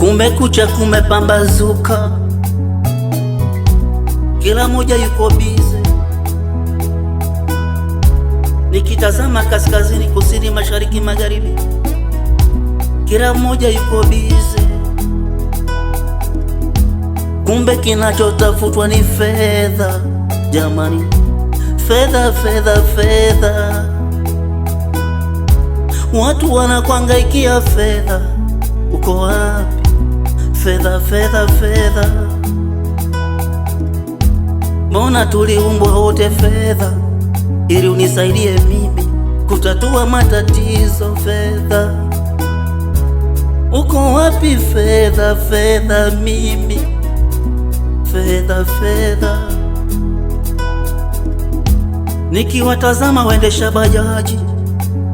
Kumekucha, kumepambazuka, kila moja yuko bize. Nikitazama kaskazini, kusini, mashariki, magharibi, kila moja yuko bize. Kumbe kinachotafutwa ni fedha, jamani, fedha, fedha, fedha. Watu wanakuangaikia fedha, uko wapi? Fedha, fedha, fedha. Mbona tuliumbwa wote fedha, ili unisaidie mimi kutatua matatizo? Fedha, uko wapi? Fedha, fedha, mimi fedha, fedha. Nikiwatazama waendesha bajaji,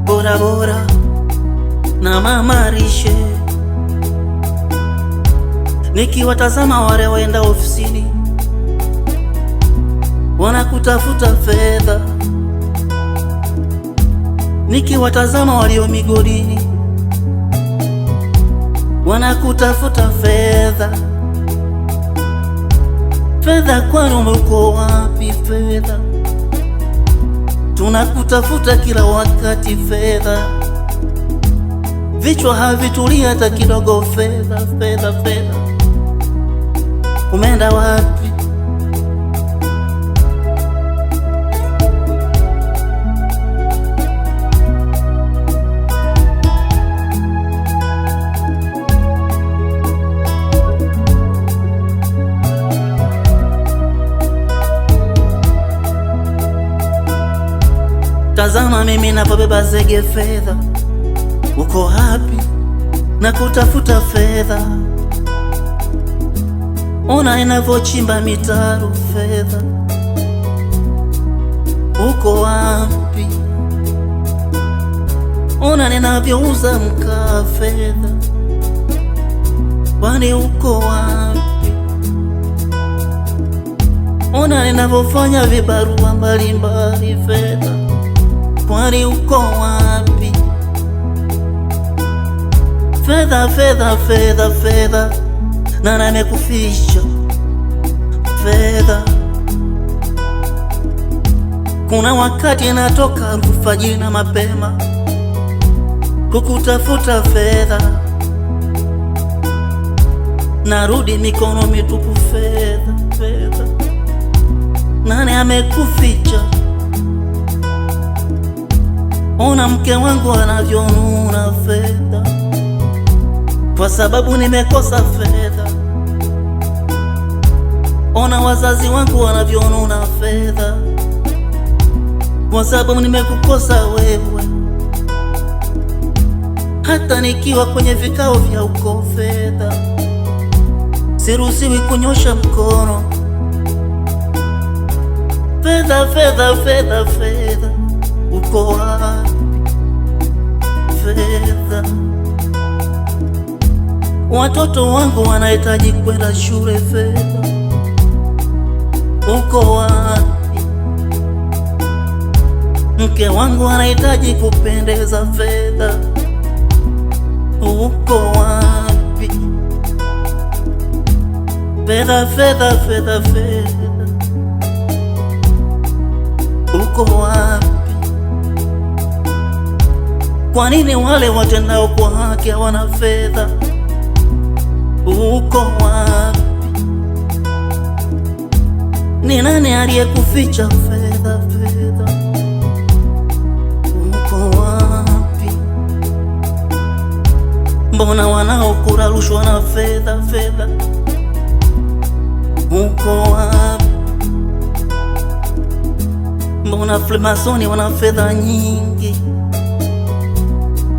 bodaboda na mama rishe, nikiwatazama wale waenda ofisini, wanakutafuta fedha, nikiwatazama walio migodini, wanakutafuta fedha. Fedha kwani uko wapi? Fedha, tunakutafuta kila wakati fedha, vichwa havitulii hata kidogo. Fedha, fedha, fedha, umeenda wapi? Tazama mimi napobeba zege fedha, uko wapi? Na kutafuta fedha. Ona inavyochimba mitaro fedha, uko wapi? Ona ninavyouza mkaa fedha, kwani uko wapi? Ona ninavyofanya vibarua mbalimbali fedha, kwani uko wapi? Fedha, fedha, fedha, fedha, nani amekufisha fedha? Kuna wakati natoka alfajiri na mapema kukutafuta fedha, narudi mikono mitupu. Fedha, fedha, nani amekuficha? Ona mke wangu anavyonuna fedha, kwa sababu nimekosa fedha. Ona wazazi wangu wanavyonuna fedha, kwa sababu nimekukosa wewe. Hata nikiwa kwenye vikao vya uko fedha, siruhusiwi kunyosha mkono. Fedha, fedha, fedha, fedha, uko wapi? Fedha, watoto wangu wanahitaji kwenda shule. Fedha, uko wapi? Mke wangu anahitaji kupendeza. Fedha, uko wapi? Fedha, fedha, fedha, fedha, uko wapi? Kwa nini wale watendao kwa haki hawana fedha? Uko wapi? Ni nani aliyekuficha fedha? Fedha, uko wapi? Mbona wanaokula rushwa na fedha? Fedha, uko wapi? Mbona Freemasoni wana fedha nyingi?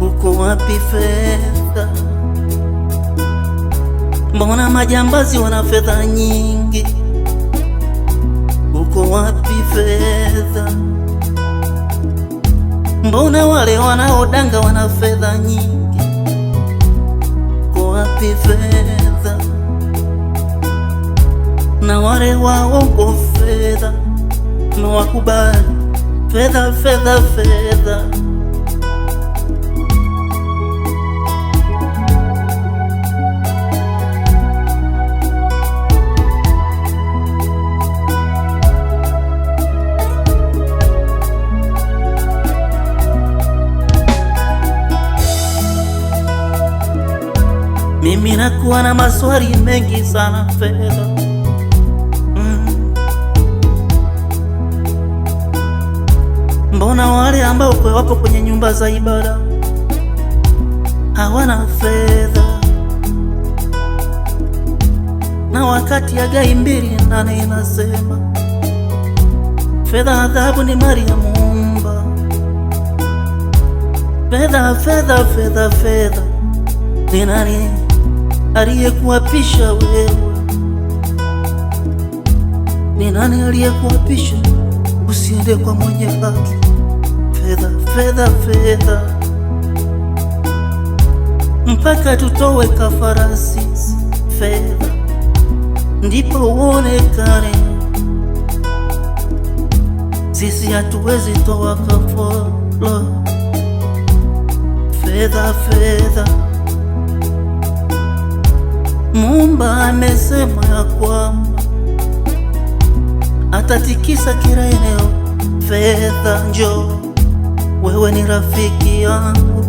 Uko wapi? Fedha, mbona majambazi wana fedha nyingi? Uko wapi? Fedha, mbona wale wanaodanga wana fedha nyingi? Uko wapi? Fedha, na wale waongo fedha mewakubali. Fedha, fedha, fedha, mimi nakuwa na maswali mengi sana fedha. Mbona wale ambao wapo kwenye nyumba za ibada hawana fedha? Na wakati Hagai 2:8 inasema fedha na dhahabu ni mali ya Muumba. Fedha, fedha, fedha, fedha, ni nani aliyekuapisha wewe? Ni nani aliyekuapisha usiende kwa mwenye haki? Fedha, fedha, fedha, mpaka tutowe kafara sisi. Fedha ndipo uonekane. Sisi hatuwezi toa kafara. Fedha, fedha, Muumba amesema ya kwamba atatikisa kila eneo. Fedha, njoo, wewe ni rafiki yangu.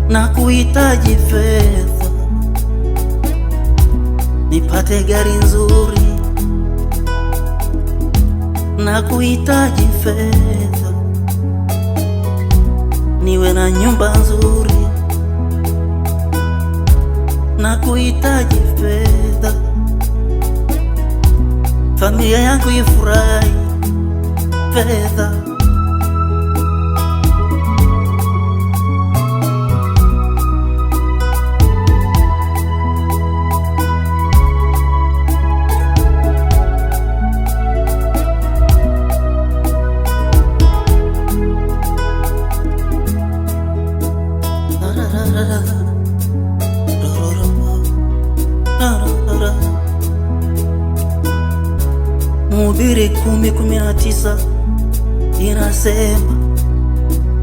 Na kuhitaji fedha nipate gari nzuri, na kuhitaji fedha niwe na nyumba nzuri, na kuhitaji fedha familia yangu ifurahi. Fedha, Mhubiri 10:19 inasema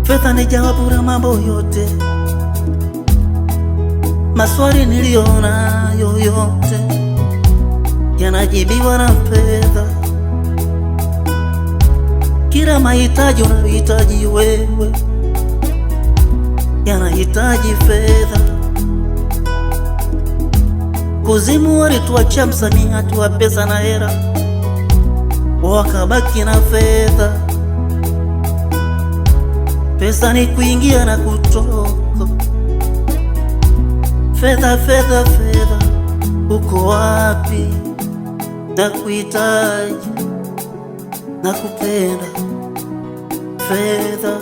fedha ni jawabu la mambo yote. Maswali niliyonayo yote yanajibiwa na fedha. Kila mahitaji unayohitaji wewe yanahitaji fedha. Kuzimu walituachia msamiati wa pesa na hela, wakabaki na fedha. Pesa ni kuingia na kutoka. Fedha, fedha, fedha, uko wapi? Nakuhitaji, nakupenda. Fedha,